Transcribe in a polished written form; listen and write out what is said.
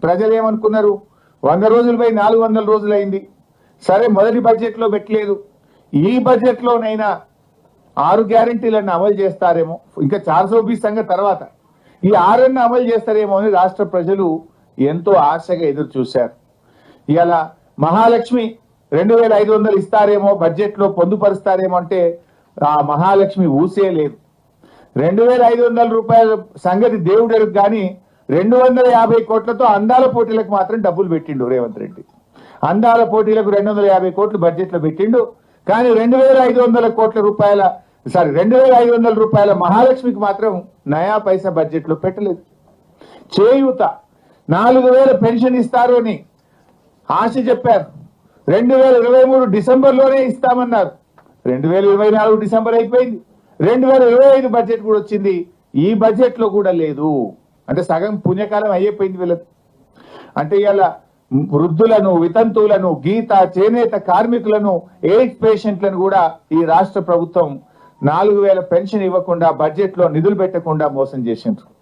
ప్రజలు ఏమనుకున్నారు? 100 రోజులు పోయి 400 రోజులైంది. సరే, మొదటి బడ్జెట్లో పెట్టలేదు, ఈ బడ్జెట్లోనైనా 6 గ్యారెంటీలను అమలు చేస్తారేమో, ఇంకా 420 సంగతి తర్వాత ఈ 6 అమలు చేస్తారేమో అని రాష్ట్ర ప్రజలు ఎంతో ఆశగా ఎదురు చూశారు. ఇలా మహాలక్ష్మి 2500 ఇస్తారేమో, బడ్జెట్లో పొందుపరుస్తారేమో అంటే ఆ మహాలక్ష్మి ఊసే లేదు. 2500 రూపాయల సంగతి దేవుడు కానీ 250 కోట్లతో అందాల పోటీలకు మాత్రం డబ్బులు పెట్టిండు రేవంత్ రెడ్డి. అందాల పోటీలకు 250 కోట్లు బడ్జెట్లో పెట్టిండు. కానీ 2500 కోట్ల రూపాయల 2500 రూపాయల మహాలక్ష్మికి మాత్రం నయా పైసా బడ్జెట్లో పెట్టలేదు. చేయూత 4000 పెన్షన్ ఇస్తారు అని ఆశ చెప్పారు. 2023 డిసెంబర్లోనే ఇస్తామన్నారు. 2024 డిసెంబర్ అయిపోయింది. 2025 బడ్జెట్ కూడా వచ్చింది. ఈ బడ్జెట్లో కూడా లేదు. అంటే సగం పుణ్యకాలం అయిపోయింది వీళ్ళకి. అంటే ఇలా వృద్ధులను, వితంతువులను, గీత, చేనేత కార్మికులను, ఎయిడ్స్ పేషెంట్లను కూడా ఈ రాష్ట్ర ప్రభుత్వం 4000 పెన్షన్ ఇవ్వకుండా, బడ్జెట్లో నిధులు పెట్టకుండా మోసం చేసిండ్రు.